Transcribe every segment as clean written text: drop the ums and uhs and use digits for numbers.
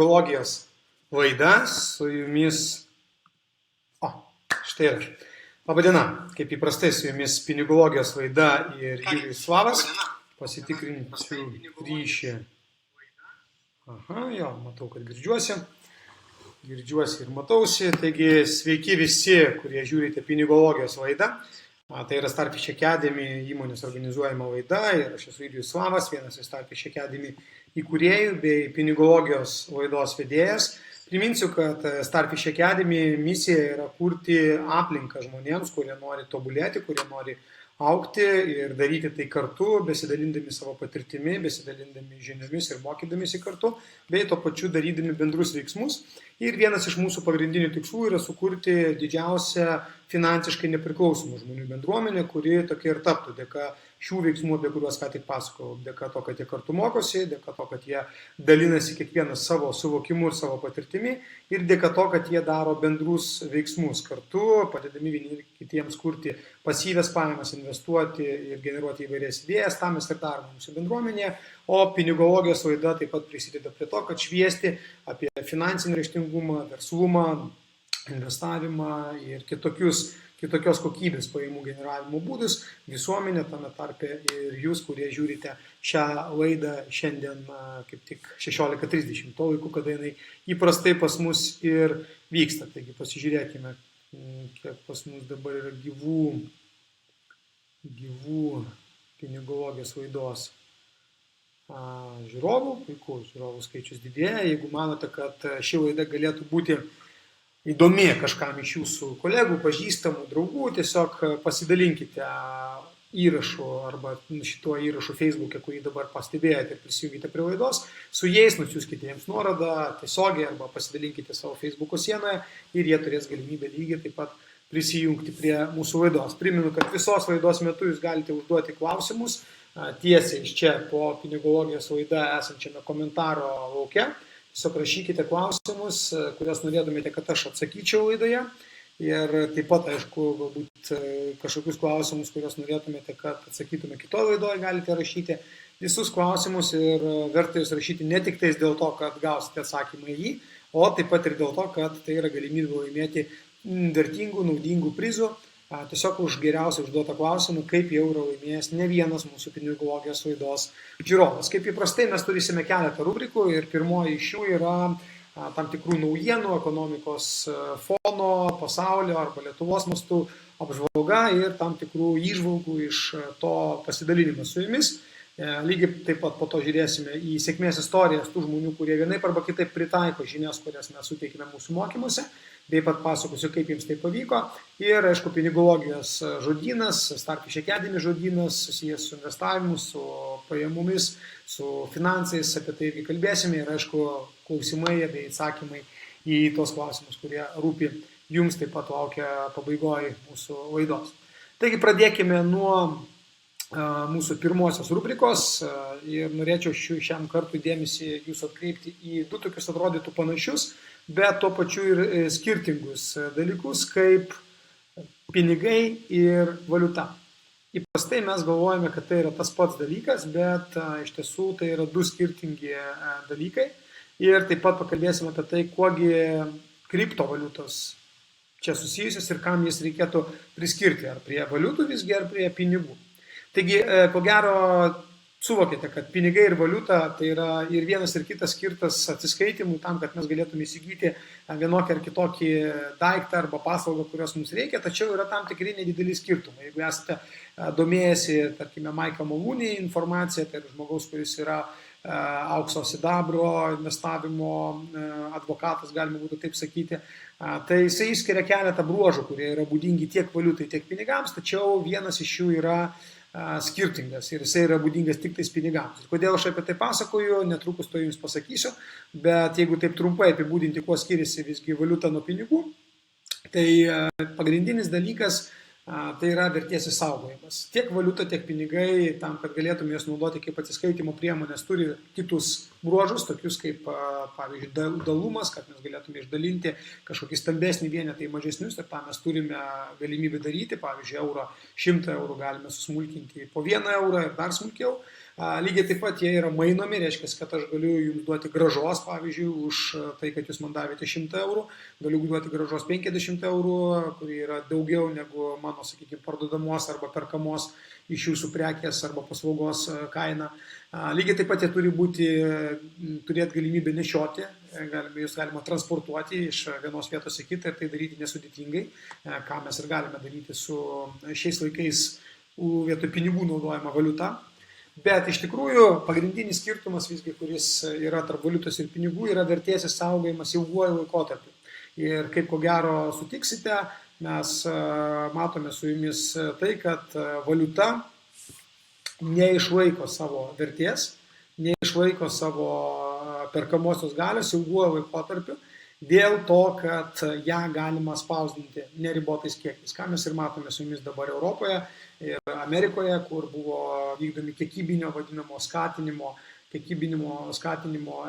Pinigologijos laida su jumis. Štai ir aš. Labadiena, kaip įprastai su jumis Pinigologijos laida ir Julijus Slavas. Pasitikrinsiu ryšį. Matau, kad girdžiuosi. Girdžiuosi ir matausi. Taigi sveiki visi, kurie žiūrite Pinigologijos laidą. Tai yra Starfish Academy įmonės organizuojama laida ir aš esu Julijus Slavas, vienas iš Starfish Academy įkūrėjų bei Pinigologijos laidos vedėjas. Priminsiu, kad Starfish Academy misija yra kurti aplinką žmonėms, kurie nori tobulėti, kurie nori augti ir daryti tai kartu, besidalindami savo patirtimi, besidalindami žiniomis ir mokydamisi kartu, bei to pačiu darydami bendrus veiksmus. Ir vienas iš mūsų pagrindinių tikslų yra sukurti didžiausią finansiškai nepriklausomų žmonių bendruomenę, kuri tokia ir taptų dėka šių veiksmų, apie kuriuos ką tik pasakojau, dėka to, kad jie kartu mokosi, dėka to, kad jie dalinasi kiekvienas savo suvokimu ir savo patirtimi ir dėka to, kad jie daro bendrus veiksmus kartu, padedami vieni kitiems kurti pasyvias pajamas, investuoti ir generuoti įvairias idėjas, tam mes ir darome mūsų bendruomenėje, o Pinigologijos laida taip pat prisideda prie to, kad šviesti apie finansinį raštingumą, verslumą, investavimą ir kitokios kokybės pajamų generavimo būdus visuomenė, tame tarpe ir jūs, kurie žiūrite šią laidą šiandien kaip tik 16:30, to laiku, kada jinai įprastai pas mus ir vyksta. Taigi pasižiūrėkime, kiek pas mus dabar yra gyvų Pinigologijos laidos žiūrovų. Puiku, žiūrovų skaičius didėja. Jeigu manote, kad ši laida galėtų būti įdomi kažkam iš jūsų kolegų, pažįstamų, draugų, tiesiog pasidalinkite įrašu arba šituo įrašu Facebook'e, kurį dabar pastebėjote ir prisijungite prie laidos, su jais nusiųskite jiems nuorodą tiesiogiai arba pasidalinkite savo Facebook'o sienoje ir jie turės galimybę lygiai taip pat prisijungti prie mūsų laidos. Primenu, kad visos laidos metu jūs galite užduoti klausimus tiesiai iš čia po Pinigologijos laida esančiame komentaro lauke. Tiesiog rašykite klausimus, kuriuos norėtumėte, kad aš atsakyčiau laidoje. Ir taip pat, aišku, galbūt kažkokius klausimus, kuriuos norėtumėte, kad atsakytume kitoje laidoje, galite rašyti visus klausimus ir verta jūs rašyti ne tik tais dėl to, kad gausite atsakymą į jį, o taip pat ir dėl to, kad tai yra galimybė laimėti vertingų, naudingų prizų. Tiesiog už geriausiai užduotą klausimą, kaip jau yra laimėjęs ne vienas mūsų Pinigologijos laidos žiūrovas. Kaip įprastai mes turėsime keletą rubrikų ir pirmoji iš jų yra tam tikrų naujienų, ekonomikos fono, pasaulio arba Lietuvos mastų apžvalga ir tam tikrų įžvalgų iš to pasidalinimo su jumis. Lygiai taip pat po to žiūrėsime į sėkmės istorijas tų žmonių, kurie vienaip arba kitaip pritaiko žinias, kurias mes suteikime mūsų mokymuose. Taip pat pasakosiu, kaip jums tai pavyko. Ir, aišku, Pinigologijos žodynas, Starfish Academy žodynas, susijęs su investavimu, su pajamomis, su finansais, apie tai irgi kalbėsime. Ir, aišku, klausimai bei atsakymai į tos klausimus, kurie rūpi jums, taip pat laukia pabaigoje mūsų laidos. Taigi pradėkime nuo mūsų pirmosios rubrikos ir norėčiau šiam kartui dėmesį jūsų atkreipti į du tokius atrodytų panašius, bet tuo pačiu ir skirtingus dalykus, kaip pinigai ir valiuta. Įprastai mes galvojame, kad tai yra tas pats dalykas, bet iš tiesų tai yra du skirtingi dalykai. Ir taip pat pakalbėsime apie tai, kuogi kriptovaliutos čia susijusios ir kam jas reikėtų priskirti, ar prie valiutų visgi, ar prie pinigų. Taigi, ko gero, suvokėte, kad pinigai ir valiuta tai yra ir vienas ir kitas skirtas atsiskaitimui tam, kad mes galėtume įsigyti vienokį ar kitokį daiktą arba paslaugą, kurios mums reikia, tačiau yra tam tikri nedideli skirtumai. Jeigu esate domėjęsi, tarkime, Mike'o Malūnį informaciją, tai yra žmogaus, kuris yra aukso sidabro investavimo advokatas, galima būtų taip sakyti, tai jisai išskiria keletą bruožų, kurie yra būdingi tiek valiutai, tiek pinigams, tačiau vienas iš jų yra skirtingas ir jisai yra būdingas tik tais pinigams. Ir kodėl aš apie tai pasakoju, netrukus to jums pasakysiu, bet jeigu taip trumpai apibūdinti, kuo skiriasi visgi valiuta nuo pinigų, tai pagrindinis dalykas tai yra vertės išsaugojimas. Tiek valiuta, tiek pinigai, tam, kad galėtume jas naudoti kaip atsiskaitimo priemonės, turi kitus bruožus, tokius kaip, pavyzdžiui, dalumas, kad mes galėtume išdalinti kažkokį stambesnį vienetą į mažesnius ir tą mes turime galimybę daryti. Pavyzdžiui, 100 eurų galime susmulkinti po 1 eurą ir dar smulkiau. Lygiai taip pat jie yra mainomi, reiškia, kad aš galiu jums duoti gražos, pavyzdžiui, už tai, kad jūs man davėte 100 eurų, galiu duoti gražos 50 eurų, kuri yra daugiau negu mano, sakykime, parduodamos arba perkamos iš jūsų prekės arba paslaugos kaina. Lygiai taip pat jie turi turėti galimybę nešioti, jūs galima transportuoti iš vienos vietos į kitą ir tai daryti nesudėtingai, ką mes ir galime daryti su šiais laikais vietoj pinigų naudojama valiuta. Bet iš tikrųjų pagrindinis skirtumas visgi, kuris yra tarp valiutos ir pinigų, yra vertės išsaugojimas ilguoju laikotarpiu. Ir kaip ko gero sutiksite, mes matome su jumis tai, kad valiuta neišlaiko savo vertės, neišlaiko savo perkamosios galios ilguoju laikotarpiu, dėl to, kad ją galima spausdinti neribotais kiekiais. Ką mes ir matome su jumis dabar Europoje ir Amerikoje, kur buvo vykdomi kiekybinio vadinamo skatinimo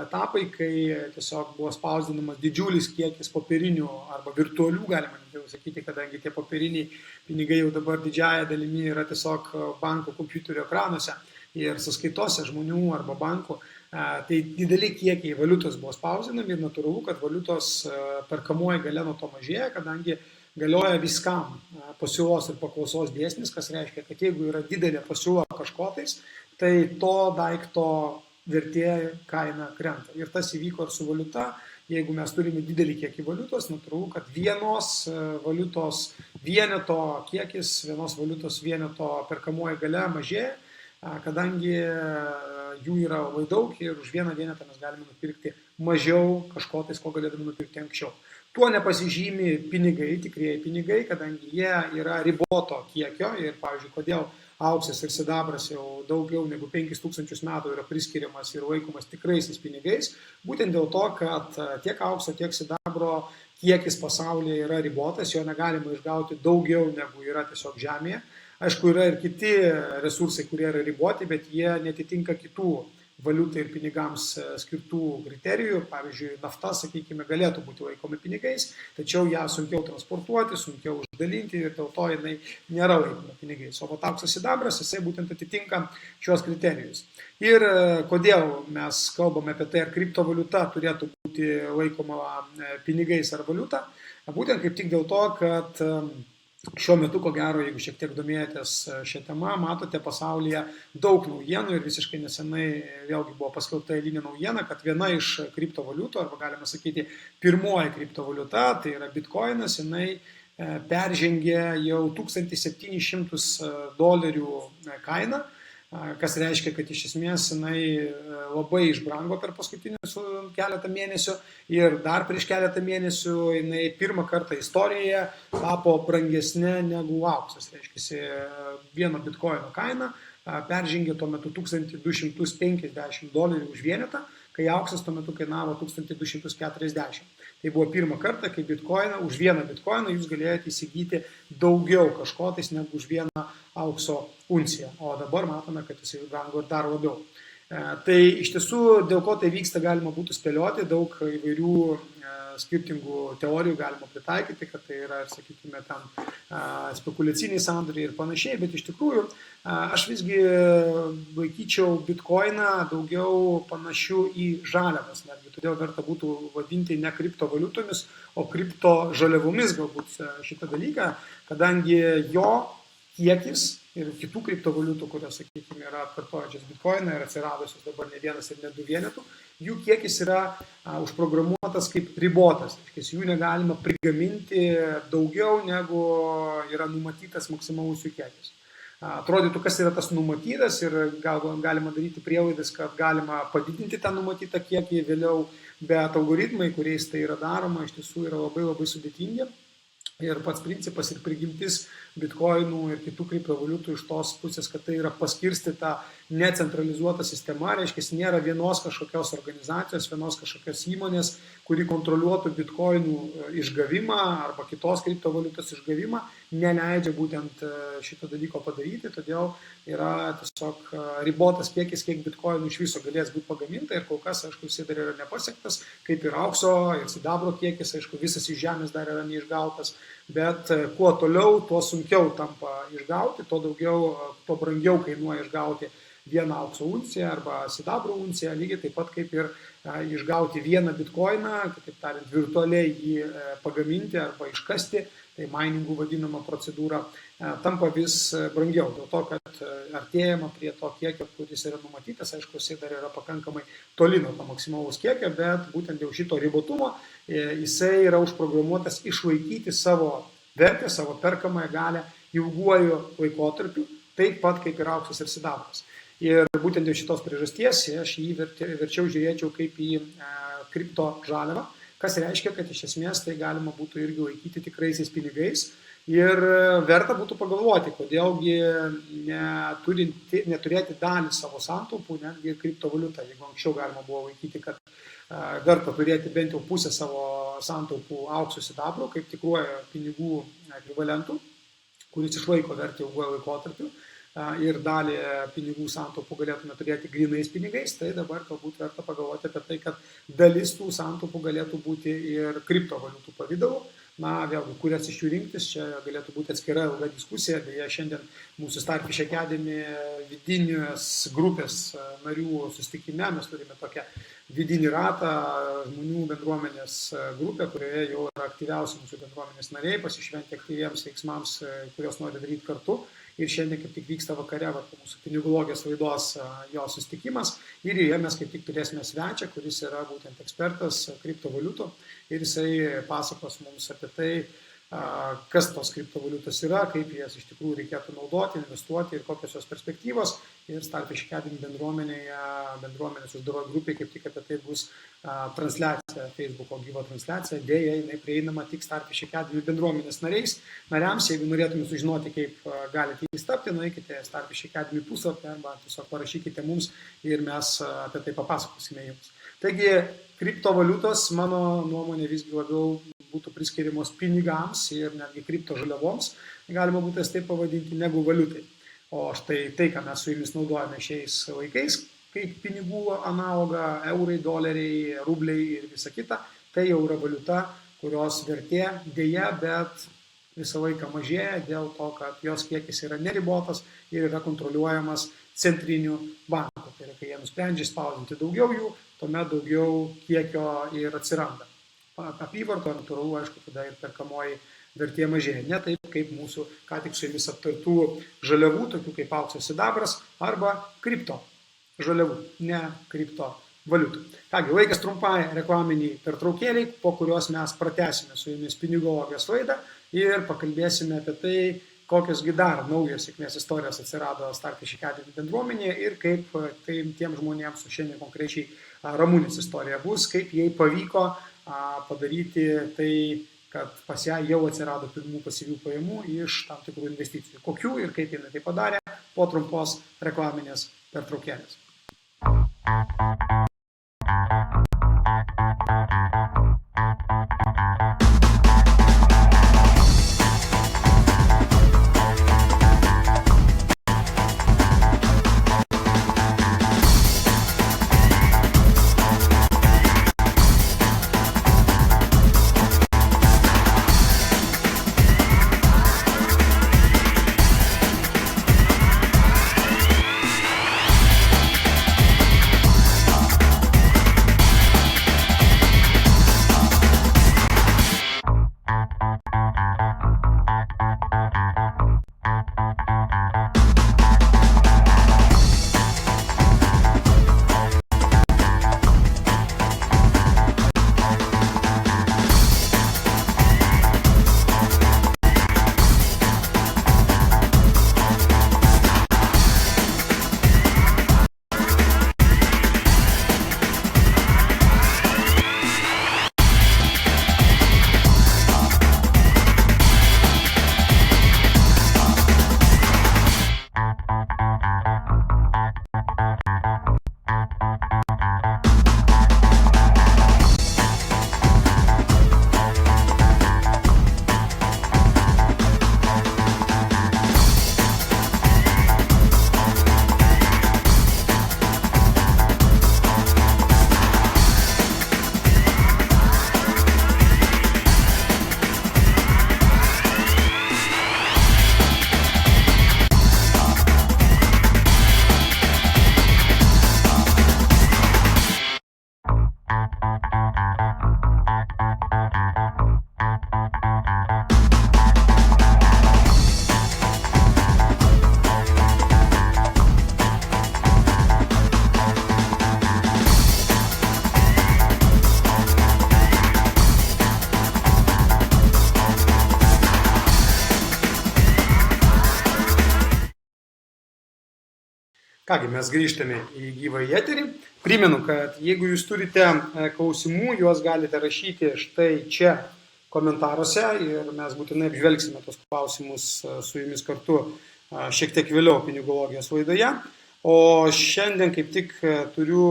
etapai, kai tiesiog buvo spausdinamas didžiulis kiekis popierinių arba virtualių, galima jau sakyti, kadangi tie popieriniai pinigai jau dabar didžiąją dalimi yra tiesiog banko kompiuterio ekranuose ir sąskaitose žmonių arba bankų. Tai dideli kiekiai valiutos buvo spausdinami ir natūralu, kad valiutos perkamoji galia nuo to mažėja, kadangi galioja viskam pasiūlos ir paklausos dėsnis, kas reiškia, kad jeigu yra didelė pasiūla kažkotais, tai to daikto vertė kaina krenta. Ir tas įvyko ir su valiuta. Jeigu mes turime didelį kiekį valiutos, natūralu, kad vienos valiutos vieneto kiekis, vienos valiutos vieneto perkamoji galia mažėja, kadangi jų yra labai daug ir už vieną vienetą mes galime nupirkti mažiau kažko tais, ko galėtume nupirkti anksčiau. Tuo nepasižymi pinigai, tikrieji pinigai, kadangi jie yra riboto kiekio ir, pavyzdžiui, kodėl auksas ir sidabras jau daugiau negu 5000 metų yra priskiriamas ir laikomas tikraisiais pinigais, būtent dėl to, kad tiek aukso, tiek sidabro kiekis pasaulyje yra ribotas, jo negalima išgauti daugiau negu yra tiesiog žemėje. Aišku, yra ir kiti resursai, kurie yra riboti, bet jie netitinka kitų valiutai ir pinigams skirtų kriterijų. Pavyzdžiui, nafta, sakykime, galėtų būti laikomi pinigais, tačiau ją sunkiau transportuoti, sunkiau uždalinti ir dėl to jinai nėra laikoma pinigais. O auksas sidabras, jisai būtent atitinka šios kriterijus. Ir kodėl mes kalbame apie tai, ar kriptovaliuta turėtų būti laikoma pinigais ar valiuta? Būtent kaip tik dėl to, kad šiuo metu, ko gero, jeigu šiek tiek domėjotės šią temą, matote pasaulyje daug naujienų ir visiškai nesenai vėlgi buvo paskelbta eilinė naujiena, kad viena iš kriptovaliutų, arba galima sakyti pirmoji kriptovaliuta, tai yra bitkoinas, jinai peržengė jau $1700 kainą, kas reiškia, kad iš esmės jinai labai išbrango per paskutinius keletą mėnesių ir dar prieš keletą mėnesių jinai pirmą kartą istorijoje tapo brangesnė negu auksas. Reiškia, vieno bitkoino kaina peržengė tuo metu $1250 už vienetą, kai auksas tuo metu kainavo 1240. Tai buvo pirmą kartą, kai už vieną bitkoiną jūs galėjote įsigyti daugiau kažkotais negu už vieną aukso unciją. O dabar matome, kad jis brango ir dar labiau. Tai iš tiesų, dėl ko tai vyksta, galima būtų spėlioti, daug įvairių skirtingų teorijų galima pritaikyti, kad tai yra, sakykime, tam spekuliaciniai sandoriai ir panašiai, bet iš tikrųjų aš visgi laikyčiau bitkoiną daugiau panašių į žaliavas, netgi todėl verta būtų vadinti ne kriptovaliutomis, o kriptožaliavomis galbūt šitą dalyką, kadangi jo kiekis ir kitų kriptovaliutų, kurios, sakykime, yra atkartojančios bitkoiną ir atsiradusios dabar ne vienas ir ne du vienetų, jų kiekis yra užprogramuotas kaip ribotas. Jų negalima prigaminti daugiau negu yra numatytas maksimalus jų kiekis. Atrodytų, kas yra tas numatytas ir galima daryti prielaidas, kad galima padidinti tą numatytą kiekį vėliau, bet algoritmai, kuriais tai yra daroma, iš tiesų yra labai labai sudėtingi. Ir pats principas ir prigimtis bitkoinų ir kitų kriptovaliutų iš tos pusės, kad tai yra paskirstyta necentralizuota sistema, reiškia, nėra vienos kažkokios organizacijos, vienos kažkokios įmonės, kuri kontroliuotų bitkoinų išgavimą arba kitos kriptovaliutos išgavimą, neleidžia būtent šito dalyko padaryti, todėl yra tiesiog ribotas kiekis, kiek bitkoinų iš viso galės būti pagaminta ir kol kas, aišku, jis dar yra nepasiektas, kaip ir aukso ir sidabro kiekis, aišku, visas iš žemės dar yra neišgautas, bet kuo toliau, tuo sunkiau tampa išgauti, tuo brangiau kainuoja išgauti vieną aukso unciją arba sidabro unciją, lygiai taip pat kaip ir išgauti vieną bitkoiną, kitaip tariant, virtualiai jį pagaminti arba iškasti, tai miningų vadinama procedūra, tampa vis brangiau, dėl to, kad artėjama prie to kiekio, kuris yra numatytas, aišku, jisai dar yra pakankamai toli nuo to maksimalaus kiekio, bet būtent dėl šito ribotumo jisai yra užprogramuotas išlaikyti savo vertę, savo perkamąją galią ilguoju laikotarpiu, taip pat kaip ir auksas ir sidabras. Ir būtent dėl šitos priežasties aš jį verčiau žiūrėčiau kaip į kripto žaliavą, kas reiškia, kad iš esmės tai galima būtų irgi laikyti tikraisiais pinigais. Ir verta būtų pagalvoti, kodėlgi neturėti dalį savo santaupų, netgi kriptovaliutą. Jeigu anksčiau galima buvo laikyti, kad verta turėti bent jau pusę savo santaupų auksų sidabro, kaip tikruoja pinigų ekvivalentų, kuris išlaiko vertę ilguoju laikotarpiu, ir dalį pinigų santaupų galėtume turėti grynais pinigais, tai dabar galbūt verta pagalvoti apie tai, kad dalis tų santaupų galėtų būti ir kriptovaliutų pavidalu. Na, vėlgi, kurias iš jų rinktis, čia galėtų būti atskira ilga diskusija, beje, šiandien mūsų Starfish Academy vidinės grupės narių susitikime mes turime tokią vidinį ratą žmonių bendruomenės grupę, kurioje jau yra aktyviausi mūsų bendruomenės nariai, pasišventę aktyviems veiksmams, kurios nori daryti kartu. Ir šiandien kaip tik vyksta vakare po mūsų pinigologijos laidos jo susitikimas ir joje mes kaip tik turėsime svečią, kuris yra būtent ekspertas kriptovaliutų ir jisai pasakos mums apie tai, kas tos kriptovaliutos yra, kaip jas iš tikrųjų reikėtų naudoti, investuoti ir kokios jos perspektyvos. Ir Starfish Academy bendruomenės uždaroje grupėje kaip tik apie tai bus transliacija, Facebook'o gyva transliacija. Deja, jinai prieinama tik Starfish Academy bendruomenės nariams. Jeigu norėtume sužinoti, kaip galite įstapti, nueikite Starfish Academy puslapį arba tiesiog parašykite mums ir mes apie tai papasakosime jums. Taigi, kriptovaliutos, mano nuomonė, visgi labiau būtų priskiriamos pinigams ir netgi kripto žaliavoms, galima būtų taip pavadinti, negu valiutai. O štai tai, ką mes su jumis naudojame šiais laikais, kaip pinigų analogą, eurai, doleriai, rubliai ir visa kita, tai jau yra valiuta, kurios vertė dėja, bet visą laiką mažėja dėl to, kad jos kiekis yra neribotas ir yra kontroliuojamas centrinių bankų. Tai yra, kai jie nusprendžia spausdinti daugiau jų, tuomet daugiau kiekio ir atsiranda. Apyvarto natūralu, aišku, tada ir perkamoji vertė mažėja. Ne taip kaip mūsų ką tik su jumis aptartų žaliavų, tokių kaip auksas sidabras arba kripto žaliavų, ne kripto valiutų. Kągi, laikas trumpai reklaminiai pertraukėliai, po kurios mes pratęsime su jumis pinigologijos laidą ir pakalbėsime apie tai, kokiosgi dar naujos sėkmės istorijos atsirado Starfish Academy bendruomenėje ir kaip tai tiem žmonėms, su šiandien konkrečiai Ramunės istorija bus, kaip jai pavyko padaryti tai, kad pas ją jau atsirado pirmų pasyvių pajamų iš tam tikrų investicijų. Kokių ir kaip jinai tai padarė po trumpos reklaminės pertraukėlės. Kągi, mes grįžtame į gyvą eterį. Primenu, kad jeigu jūs turite klausimų, juos galite rašyti štai čia komentaruose ir mes būtinai apžvelgsime tos klausimus su jumis kartu šiek tiek vėliau pinigologijos laidoje. O šiandien kaip tik turiu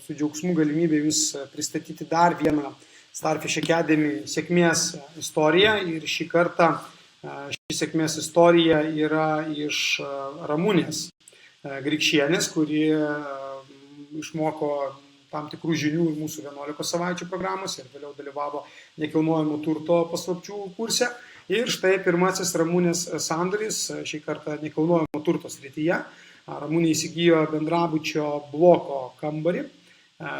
su džiaugsmu galimybę jums pristatyti dar vieną Starfish Academy sėkmės istoriją ir šį kartą ši sėkmės istorija yra iš Ramunės Grikšienės, kuri išmoko tam tikrų žinių mūsų 11 savaičių programose ir vėliau dalyvavo nekilnojamo turto paslapčių kurse. Ir štai pirmasis Ramunės sandoris, šį kartą nekilnojamo turto srityje. Ramunė įsigijo bendrabučio bloko kambarį,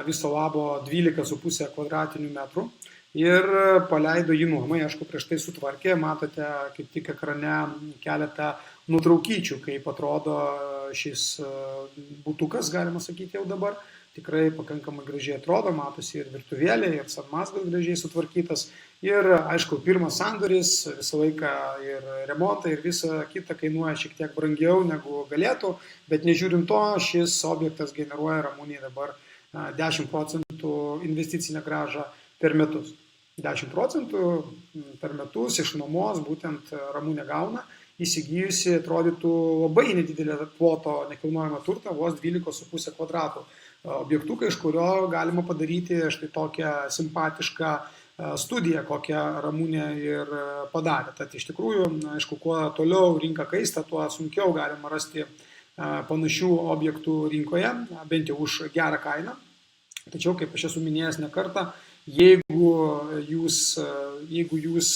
viso labo 12,5 kvadratinių metrų ir paleido jį nuomai, aišku, prieš tai sutvarkė, matote kaip tik ekrane keletą nuotraukyčių, kaip atrodo šis butukas, galima sakyti jau dabar. Tikrai pakankamai gražiai atrodo, matosi ir virtuvėlė, ir sanmazgas gražiai sutvarkytas. Ir aišku, pirmas sandoris visą laiką ir remontai ir visa kita kainuoja šiek tiek brangiau negu galėtų, bet nežiūrint to, šis objektas generuoja Ramunei dabar 10% investicinę grąžą per metus. 10% per metus iš nuomos būtent Ramunė gauna, įsigijusi atrodytų labai nedidelę ploto nekilnojamą turtą, vos 12,5 kvadratų objektuką, iš kurio galima padaryti štai tokią simpatišką studiją, kokią Ramunė ir padarė. Tad iš tikrųjų, aišku, kuo toliau rinka kaista, tuo sunkiau galima rasti panašių objektų rinkoje, bent jau už gerą kainą. Tačiau, kaip aš esu minėjęs ne kartą, jeigu jūs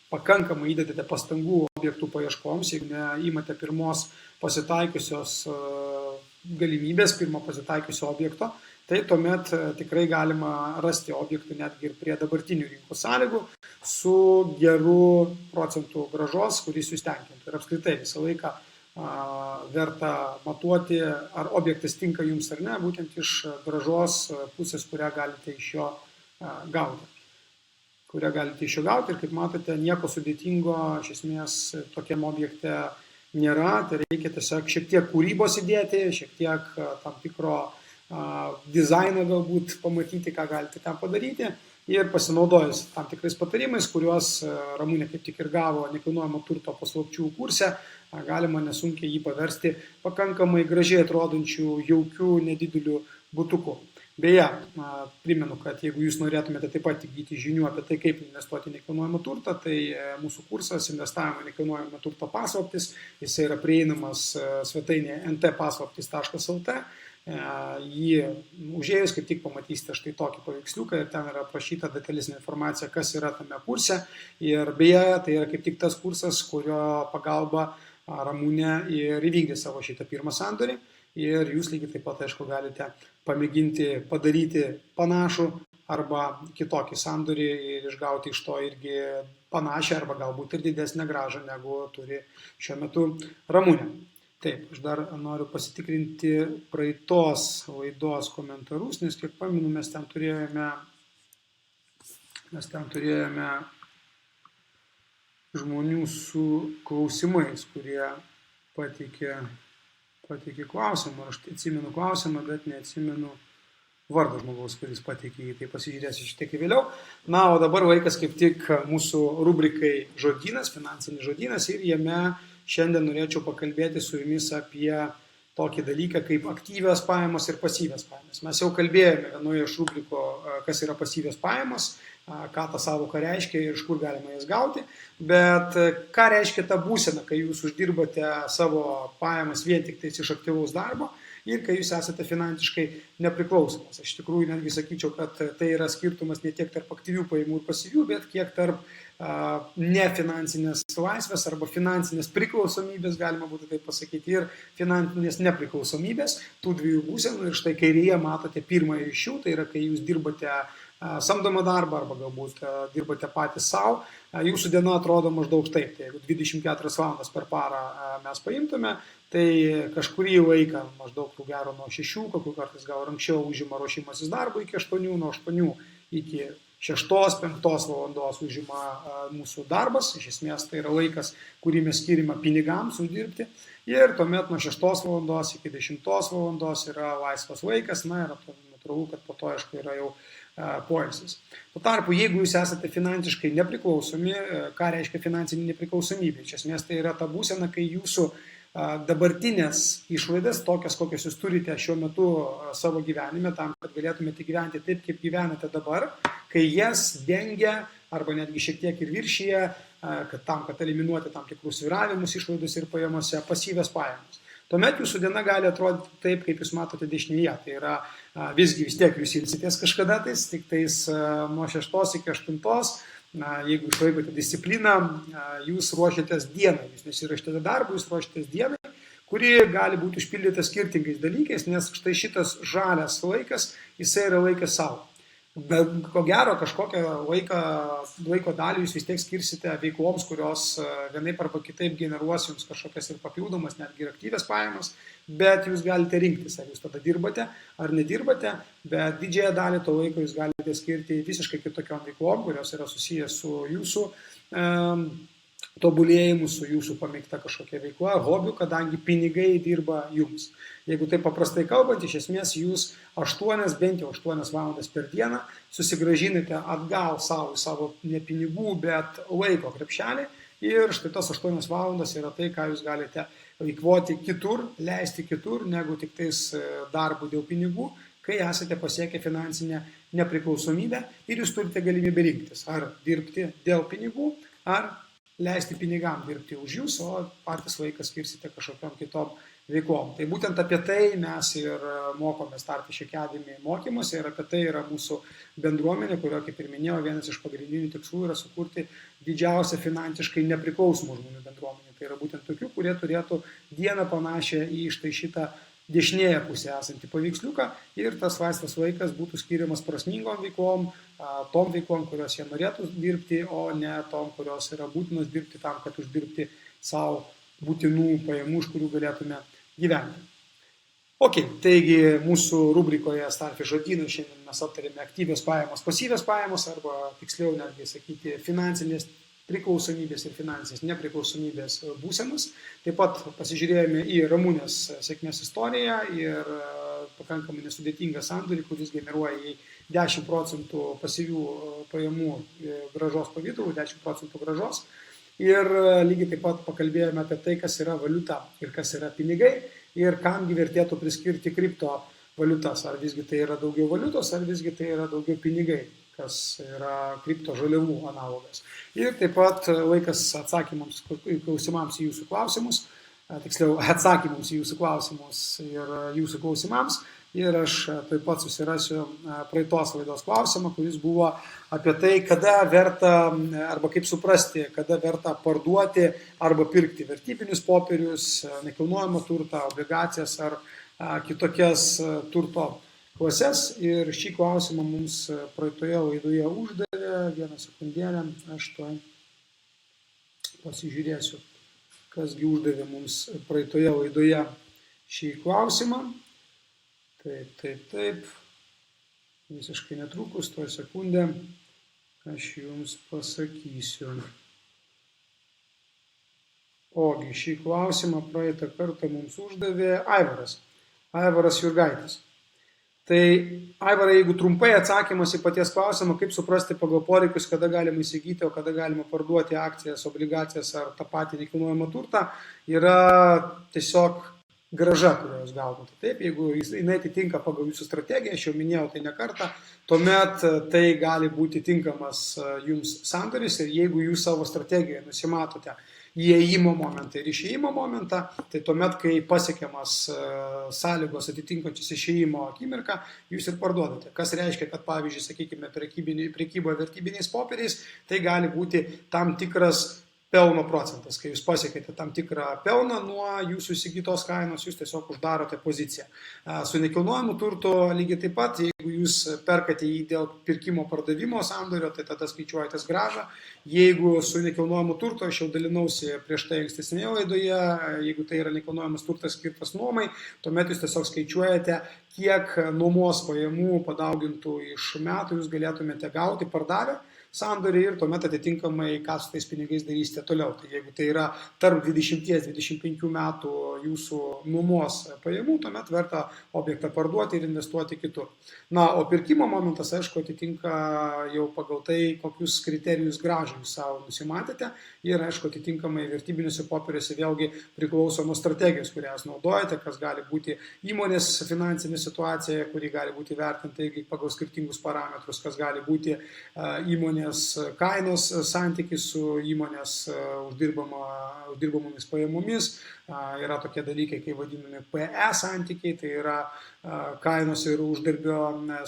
pakankamai įdedate pastangų objektų paieškoms, jeigu neimate pirmos pasitaikiusios galimybės, pirmo pasitaikiusio objekto, tai tuomet tikrai galima rasti objektų netgi ir prie dabartinių rinkos sąlygų su geru procentų grąžos, kuris jūs tenkintų. Ir apskritai visą laiką verta matuoti, ar objektas tinka jums ar ne, būtent iš grąžos pusės, kurią galite iš jo gauti. Ir kaip matote, nieko sudėtingo iš esmės tokiam objekte nėra, tai reikia tiesiog šiek tiek kūrybos įdėti, šiek tiek tam tikro dizaino galbūt pamatyti, ką galite ten padaryti ir pasinaudojus tam tikrais patarimais, kuriuos Ramunė kaip tik ir gavo nekilnojamo turto paslapčių kurse, galima nesunkiai jį paversti pakankamai gražiai atrodančių, jaukių, nedidelių butukų. Beje, primenu, kad jeigu jūs norėtumėte taip pat įgyti žinių apie tai, kaip investuoti į nekilnojamą turtą, tai mūsų kursas investavimo į nekilnojamą turto paslaptis, jis yra prieinamas svetainėje ntpaslaptis.lt. Jį užėjus kaip tik pamatysite štai tokį paveiksliuką ir ten yra aprašyta detalesnė informacija, kas yra tame kurse. Ir beje, tai yra kaip tik tas kursas, kurio pagalba Ramunė ir įvykdė savo šitą pirmą sandorį. Ir jūs lygiai taip pat, aišku, galite pamėginti padaryti panašų arba kitokį sandorį ir išgauti iš to irgi panašią arba galbūt ir didesnę grąžą, negu turi šiuo metu Ramunė. Taip, aš dar noriu pasitikrinti praeitos laidos komentarus, nes kiek pamenu, mes ten turėjome žmonių su klausimais, kurie pateikė klausimą. Aš atsimenu klausimą, bet neatsimenu vardą žmogaus, kuris pateikė jį, tai pasižiūrėsiu šiek tiek vėliau. Na, o dabar laikas kaip tik mūsų rubrikai žodynas, finansinis žodynas, ir jame šiandien norėčiau pakalbėti su jumis apie tokį dalyką kaip aktyvios pajamos ir pasyvios pajamos. Mes jau kalbėjome vienoje iš rubriko, kas yra pasyvios pajamos, ką ta savoka reiškia ir iš kur galima jas gauti, bet ką reiškia ta būsena, kai jūs uždirbate savo pajamas vien tik tais iš aktyvaus darbo ir kai jūs esate finansiškai nepriklausomas. Aš iš tikrųjų netgi sakyčiau, kad tai yra skirtumas ne tiek tarp aktyvių pajamų ir pasyvių, bet kiek tarp nefinansinės laisvės arba finansinės priklausomybės, galima būtų taip pasakyti, ir finansinės nepriklausomybės, tų dviejų būsenų. Ir štai kairėje matote pirmąją iš jų, tai yra kai jūs dirbate samdomą darbą arba galbūt dirbate patys savo, jūsų diena atrodo maždaug taip. Tai jeigu 24 valandas per parą mes paimtume, tai kažkurį laiką, maždaug gero nuo 6, kokiu kartais gal anksčiau užima ruošimasis darbo iki 8, nuo 8 iki 6-5 valandos užima mūsų darbas, iš esmės tai yra laikas, kurį mes skirime pinigams uždirbti, ir tuomet nuo 6 valandos iki 10 valandos yra laisvas laikas, na ir natūralu, kad po to, aišku, yra jau poilsis. Tuo tarpu, jeigu jūs esate finansiškai nepriklausomi, ką reiškia finansinė nepriklausomybė? Iš esmės tai yra ta būsena, kai jūsų dabartinės išlaidas, tokias, kokias jūs turite šiuo metu savo gyvenime, tam, kad galėtumėte gyventi taip, kaip gyvenate dabar, kai jas dengia arba netgi šiek tiek ir viršyje, kad eliminuoti tam tikrus svyravimus išlaidus ir pajamose, pasyvias pajamas. Tuomet jūsų diena gali atrodyti taip, kaip jūs matote dešinėje. Tai yra visgi vis tiek jūs ilsitės kažkada, tik tais nuo 6 iki 8, jeigu išlaikote discipliną, jūs ruošiatės dienai, jūs nesirašyte darbą, jūs ruošiatės dienai, kuri gali būti užpildyta skirtingais dalykais, nes štai šitas žalias laikas, jisai yra laikas savo. Bet ko gero, kažkokią laiko dalį jūs vis tiek skirsite veikloms, kurios vienaip arba kitaip generuos jums kažkokias ir papildomas, netgi ir aktyvias pajamas, bet jūs galite rinktis, ar jūs tada dirbate ar nedirbate, bet didžiąją dalį to laiko jūs galite skirti visiškai kitokiom veiklom, kurios yra susijęs su jūsų tobulėjimu, su jūsų pamėgta kažkokia veikla, hobiu, kadangi pinigai dirba jums. Jeigu taip paprastai kalbant, iš esmės jūs bent jau 8 valandas per dieną susigrąžinate atgal savo ne pinigų, bet laiko krepšelį, ir štai tos 8 valandas yra tai, ką jūs galite eikvoti kitur, leisti kitur, negu tik tais darbų dėl pinigų, kai esate pasiekę finansinę nepriklausomybę ir jūs turite galimybę rinktis, ar dirbti dėl pinigų, ar leisti pinigam dirbti už jūs, o patys laiką skirsite kažkokiom kitom veiklom. Tai būtent apie tai mes ir mokome Starfish Academy mokymuose, ir apie tai yra mūsų bendruomenė, kurio, kaip ir minėjau, vienas iš pagrindinių tikslų yra sukurti didžiausią finansiškai nepriklausomų žmonių bendruomenę. Tai yra būtent tokių, kurie turėtų dieną panašią į štai šitą dešinėje pusėje esantį paveiksliuką, ir tas laisvas laikas būtų skiriamas prasmingom veiklom, tom veiklom, kurios jie norėtų dirbti, o ne tom, kurios yra būtinos dirbti tam, kad uždirbti savo būtinų pajamų, iš kurių galėtume gyventi. Ok, taigi mūsų rubrikoje Starfish žodynai šiandien mes aptarėme aktyvios pajamos, pasyvios pajamos, arba tiksliau netgi sakyti finansinės priklausomybės ir finansinės nepriklausomybės būsenas. Taip pat pasižiūrėjome į Ramunės sėkmės istoriją ir pakankamai nesudėtingą sandorį, kuris generuoja į 10% pasyvių pajamų grąžos pavidalų, 10% grąžos. Ir lygiai taip pat pakalbėjome apie tai, kas yra valiuta ir kas yra pinigai, ir kamgi vertėtų priskirti kriptovaliutas. Ar visgi tai yra daugiau valiutos, ar visgi tai yra daugiau pinigai, kas yra kripto žaliavų analogas. Ir taip pat laikas atsakymams klausimams į jūsų klausimus, tiksliau atsakymams į jūsų klausimus ir jūsų klausimams. Ir aš taip pat susirasiu praeitos laidos klausimą, kuris buvo apie tai, kada verta, arba kaip suprasti, kada verta parduoti arba pirkti vertybinius popierius, nekilnojamą turtą, obligacijas ar kitokias turto klases. Ir šį klausimą mums praeitoje laidoje uždavė. Vieną sekundėlę, aš to pasižiūrėsiu, kasgi uždavė mums praeitoje laidoje šį klausimą. Taip. Visiškai netrukus, toj sekundę, aš jums pasakysiu. Ogi, šį klausimą praeitą kartą mums uždavė Aivaras Jurgaitis. Tai, Aivarai, jeigu trumpai atsakymas į paties klausimą, kaip suprasti pagal poreikius, kada galima įsigyti, o kada galima parduoti akcijas, obligacijas ar tą patį nekilnojamą turtą, yra tiesiog grąža, kurią jūs gaunate. Taip, jeigu jinai atitinka pagal jūsų strategiją, aš jau minėjau tai ne kartą, tuomet tai gali būti tinkamas jums sandoris, ir jeigu jūs savo strategijoje nusimatote įėjimo momentą ir išėjimo momentą, tai tuomet, kai pasiekiamas sąlygos atitinkančias išėjimo akimirką, jūs ir parduodate. Kas reiškia, kad pavyzdžiui, sakykime, prekyboje vertybiniais popieriais, tai gali būti tam tikras pelno procentas. Kai jūs pasiekėte tam tikrą pelną nuo jūsų įsigytos kainos, jūs tiesiog uždarote poziciją. Su nekilnojamu turtu lygiai taip pat, jeigu jūs perkate jį dėl pirkimo pardavimo sandorio, tai tada skaičiuojatės grąžą. Jeigu su nekilnojamu turtu, aš jau dalinausi prieš tai ankstesnėje laidoje, jeigu tai yra nekilnojamas turtas skirtas nuomai, tuomet jūs tiesiog skaičiuojate, kiek nuomos pajamų padaugintų iš metų jūs galėtumėte gauti pardavę sandorį ir tuomet atitinkamai, ką su tais pinigais darysite toliau. Tai jeigu tai yra tarp 20-25 metų jūsų nuomos pajamų, tuomet verta objektą parduoti ir investuoti kitur. Na, o pirkimo momentas, aišku, atitinka jau pagal tai, kokius kriterijus grąžą jūs savo nusimatėte ir, aišku, atitinkamai vertybiniuose popieriuose vėlgi priklauso nuo strategijos, kurią jūs naudojate, kas gali būti įmonės finansinė situacija, kuri gali būti vertinta pagal skirtingus parametrus, kas gali būti įmonės kainos santykis su įmonės uždirbamomis pajamomis. Yra tokie dalykai, kaip vadinami PE santykiai, tai yra kainos ir uždarbio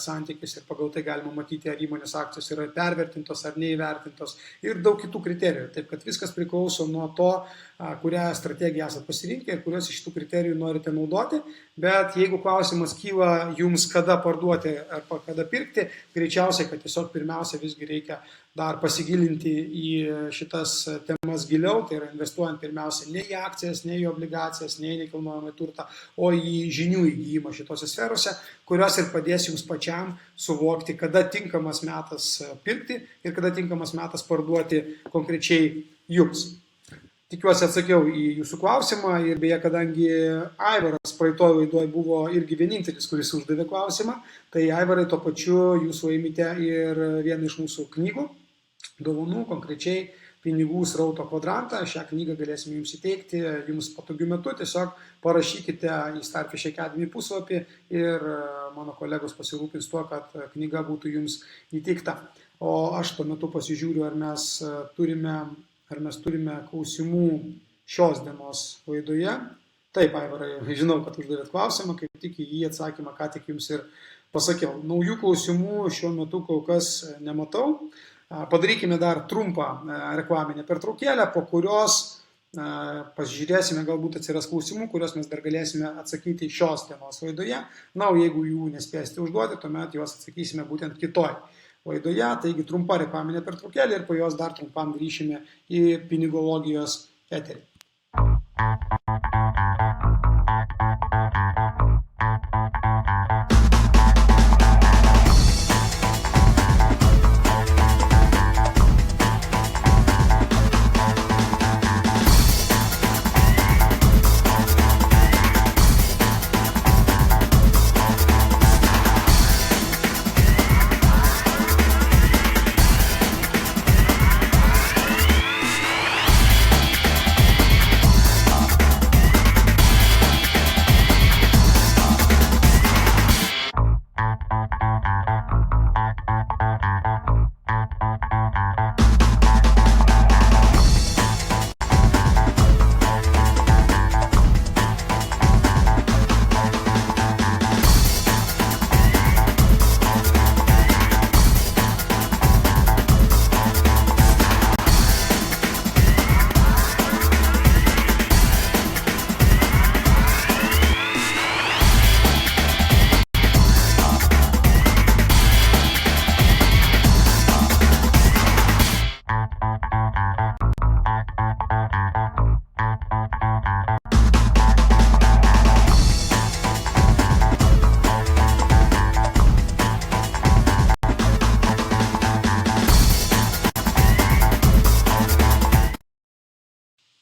santykis ir pagal tai galima matyti, ar įmonės akcijos yra pervertintos ar neįvertintos ir daug kitų kriterijų. Taip, kad viskas priklauso nuo to, kurią strategiją esate pasirinkę ir kuriuos iš šitų kriterijų norite naudoti, bet jeigu klausimas kyla jums kada parduoti ar kada pirkti, greičiausiai, kad tiesiog pirmiausia visgi reikia dar pasigilinti į šitas temas giliau, tai yra investuojant pirmiausia ne į akcijas, ne į obligacijas, ne į nekilnojamą turtą, o į žinių įgyjimą šitose sferose, kurios ir padės jums pačiam suvokti, kada tinkamas metas pirkti ir kada tinkamas metas parduoti konkrečiai jums. Tikiuosi atsakiau į jūsų klausimą ir beje, kadangi Aivaras praeitoj laidoj buvo irgi vienintelis, kuris uždavė klausimą, tai Aivarai tuo pačiu jūs laimite ir vieną iš mūsų knygų, dovanų, konkrečiai pinigų srauto kvadrantą. Šią knygą galėsime jums įteikti jums patogiu metu, tiesiog parašykite į Starfish Academy puslapį ir mano kolegos pasirūpins tuo, kad knyga būtų jums įteikta. O aš tuo metu pasižiūriu, ar mes turime klausimų šios dienos laidoje. Taip, Aivarai, žinau, kad uždavėt klausimą, kaip tik į jį atsakymą, ką tik jums ir pasakiau. Naujų klausimų šiuo metu kol kas nematau. Padarykime dar trumpą reklaminę pertraukėlę, po kurios pasižiūrėsime, galbūt atsiras klausimų, kuriuos mes dar galėsime atsakyti šios dienos laidoje. Na, o jeigu jų nespėsite užduoti, tuomet juos atsakysime būtent kitoj laidoje. Taigi trumpa reklaminė pertraukėlė ir po jos dar trumpam grįšime į pinigologijos eterį.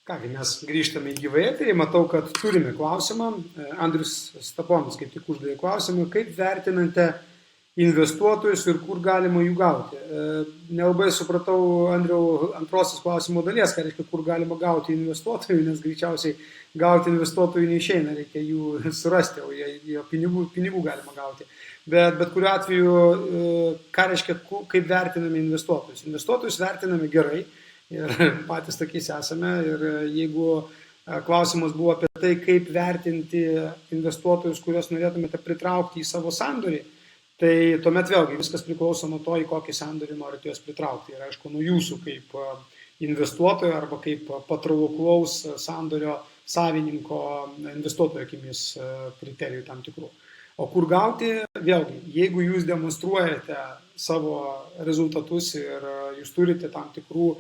Kągi, mes grįžtame į gyvą eterį, matau, kad turime klausimą. Andrius Staponas kaip tik uždavė klausimą, kaip vertinate investuotojus ir kur galima jų gauti. Nelabai supratau, Andriau, antrosios klausimo dalies, ką reiškia, kur galima gauti investuotojų, nes greičiausiai gauti investuotojų neišeina, reikia jų surasti, o jie pinigų galima gauti. Bet kuriuo atveju, ką reiškia, kaip vertiname investuotojus? Investuotojus vertiname gerai. Ir patys tokiais esame. Ir jeigu klausimas buvo apie tai, kaip vertinti investuotojus, kuriuos norėtumėte pritraukti į savo sandorį, tai tuomet vėlgi viskas priklauso nuo to, į kokį sandorį norite juos pritraukti. Ir aišku, nuo jūsų kaip investuotojo arba kaip patrauklaus sandorio savininko investuotojo akimis kriterijų tam tikrų. O kur gauti, vėlgi, jeigu jūs demonstruojate savo rezultatus ir jūs turite tam tikrų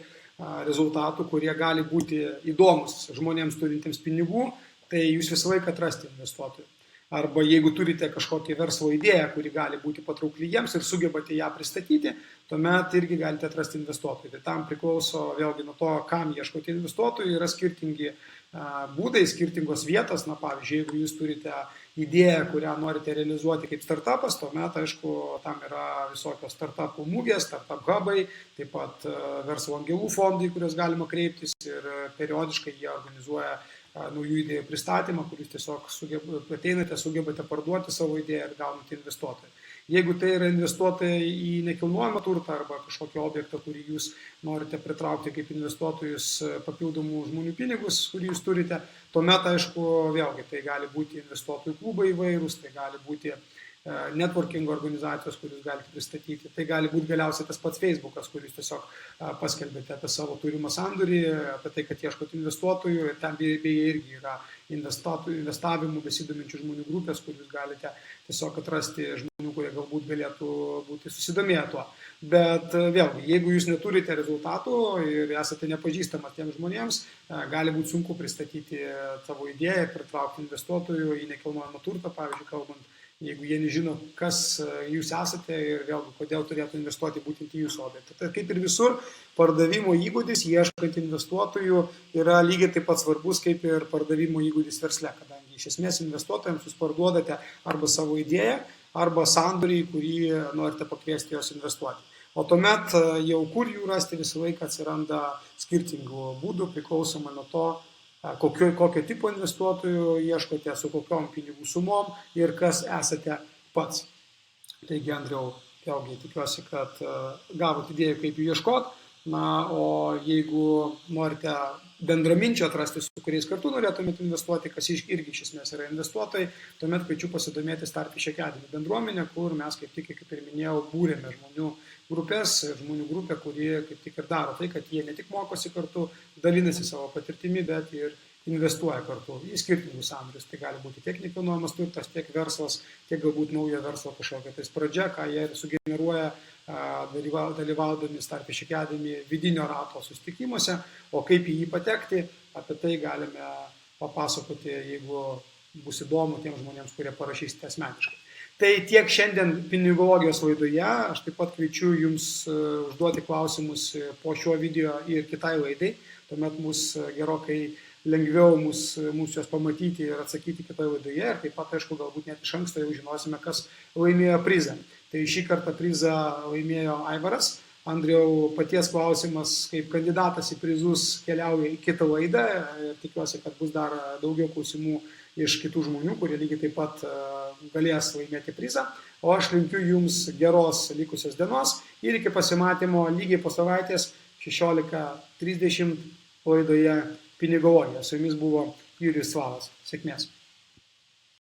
rezultatų, kurie gali būti įdomus žmonėms turintiems pinigų, tai jūs visą laiką atrasti investuotojų. Arba jeigu turite kažkokią verslo idėją, kuri gali būti patraukli jiems ir sugebate ją pristatyti, tuomet irgi galite atrasti investuotojų. Tai tam priklauso vėlgi nuo to, kam ieškote investuotojų, yra skirtingi būdai, skirtingos vietos. Na, pavyzdžiui, jeigu jūs turite idėją, kurią norite realizuoti kaip startupas, tuomet, aišku, tam yra visokios startupų mūgės, startup hubai, taip pat verslo angelų fondai, kuriuos galima kreiptis ir periodiškai jie organizuoja naujų idėjų pristatymą, kur jūs tiesiog ateinate, sugebate parduoti savo idėją ir gaunate investuotojų. Jeigu tai yra investuotojai į nekilnojamą turtą arba kažkokį objektą, kurį jūs norite pritraukti kaip investuotojus papildomų žmonių pinigus, kurį jūs turite, tuomet, aišku, vėlgi tai gali būti investuotojų klubai įvairūs, tai gali būti networking organizacijos, kur jūs galite pristatyti. Tai gali būti galiausiai tas pats Facebookas, kur jūs tiesiog paskelbėte apie savo turimą sandorį, apie tai, kad ieškote investuotojų. Ir ten beje irgi yra investavimų besidominčių žmonių grupės, kur jūs galite tiesiog atrasti žmonių, kurie galbūt galėtų būti susidomėję tuo. Bet vėlgi, jeigu jūs neturite rezultatų ir esate nepažįstamas tiems žmonėms, gali būti sunku pristatyti savo idėją ir pritraukti investuotojų į nekilnojamą turtą, pavyzdžiui, kalbant, jeigu jie nežino, kas jūs esate ir vėlgi, kodėl turėtų investuoti būtent į jūsų objektą. Tai kaip ir visur, pardavimo įgūdis, ieškant investuotojų, yra lygiai taip pat svarbus kaip ir pardavimo įgūdis versle, kadangi iš esmės investuotojams jūs parduodate arba savo idėją, arba sandorį, kurį norite pakviesti jos investuoti. O tuomet jau kur jų rasti visą laiką atsiranda skirtingų būdų, priklausomai nuo to, kokio tipo investuotojų ieškote, su kokiom pinigų sumom ir kas esate pats. Taigi, Andriau, vėlgi tikiuosi, kad gavote idėjų, kaip jų ieškoti. Na, o jeigu norite bendraminčių atrasti, su kuriais kartu norėtumėte investuoti, kas irgi iš esmės yra investuotojai, tuomet kviečiu pasidomėti Starfish Academy bendruomenę, kur mes kaip ir minėjau, būrėme žmonių grupės, žmonių grupę, kurie kaip tik ir daro tai, kad jie ne tik mokosi kartu, dalinasi savo patirtimi, bet ir investuoja kartu į skirtingus sandorius. Tai gali būti tiek nekilnojamas turtas, tiek verslas, tiek galbūt naujo verslo kažkokia tais pradžia, ką jie sugeneruoja dalyvaudami Starfish Academy vidinio rato susitikimuose, o kaip į jį patekti, apie tai galime papasakoti, jeigu bus įdomu tiems žmonėms, kurie parašysite asmeniškai. Tai tiek šiandien pinigologijos laidoje. Aš taip pat kviečiu jums užduoti klausimus po šiuo video ir kitai laidai. Tuomet mus gerokai lengviau mūsų juos pamatyti ir atsakyti kitoje laidoje. Ir taip pat, aišku, galbūt net iš anksto jau žinosime, kas laimėjo prizą. Tai šį kartą prizą laimėjo Aivaras. Andriau, paties klausimas kaip kandidatas į prizus keliauja į kitą laidą. Tikiuosi, kad bus dar daugiau klausimų iš kitų žmonių, kurie lygiai taip pat galės laimėti prizą. O aš linkiu jums geros likusios dienos ir iki pasimatymo lygiai po savaitės 16:30 laidoje Pinigologija. Su jumis buvo Jurijus Slavas. Sėkmės.